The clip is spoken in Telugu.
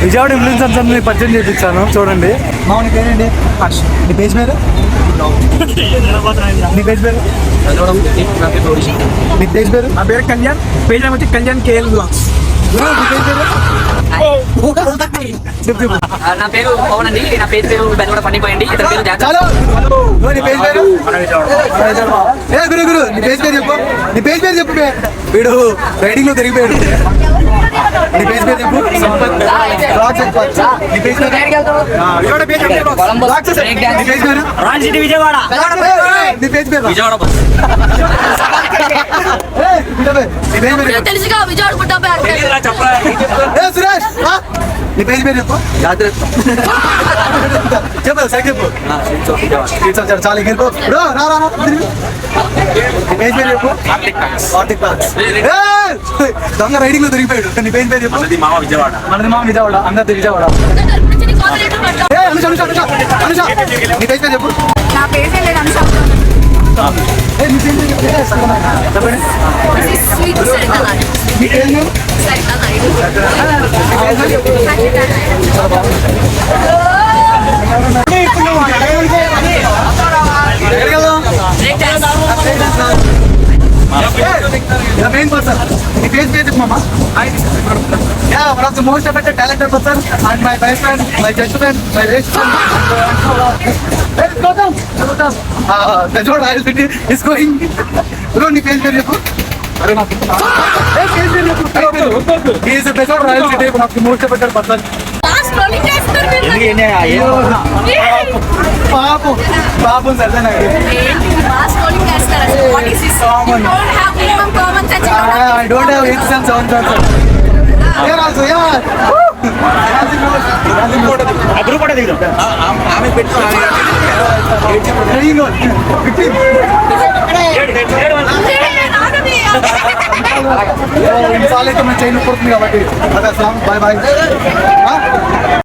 విజయవాడ ఇన్ఫ్లుయెన్సర్స్ అన్ని పరిచయం చేయించాను చూడండి. మామూలు పేరేంటి? నీ పేజ్ పేరు? నీ పేజ్ పేరు? నీ పేజ్ పేరు? నా పేరు కళ్యాణ్. పేజ్ నేమ్ వచ్చి కళ్యాణ్ కేఎల్ బ్లాగ్స్. నా పేరు పవన్ అండి. నా పేరు బెల్లగూడ పండిపోయింది. ఇతని పేరు చాలు. నీ పేజ్ పేరు? గురు గురు నీ పేజ్ పేరు చెప్పు. నీ పేజ్ పేరు చెప్పు. వీడు రైడింగ్ లో తిరిగిపోయాడు. నీ పేజ్ పేరు చెప్పు. నీ పేజ్ పేరు? రాజశేఖర్ విజయవాడ. నీ పేజ్ పేరు? విజయవాడ తెలుసుగా విజయవాడ సురేష్ నీ పేజ్ పేరు చెప్పు. చెప్పు సైకిల్ చెప్పు. చాలా వెళ్ళిపో. నీ పేజ్ పేరు చెప్పు. దొంగ రైడింగ్ లో దొరికిపోయాడు. నీ పేజ్ పేరు చెప్పు. మనది మామ విజయవాడ. అందరిది విజయవాడ. అనుష నీ పేజ్ పేరు చెప్పు. నా పేరు లేదు Anusha. main person. The face page is Mama. Yeah, one of the most affected talented person and my best friend, my best friend, my best friend. Hey, go down. That's what I'll be is going. Bro, the face page is he is the best of Royal City, one of the most affected person. Papu Sardan. What is this? You don't have minimum common sense. I don't have 8 cents, 7 cents. Here also, yeah. అగ్రూ కూడా దిగుదాం. ఆమె పెట్టు. ఇన్సాల్ అయితే మన చైన్ పడుతుంది కాబట్టి. Bye bye.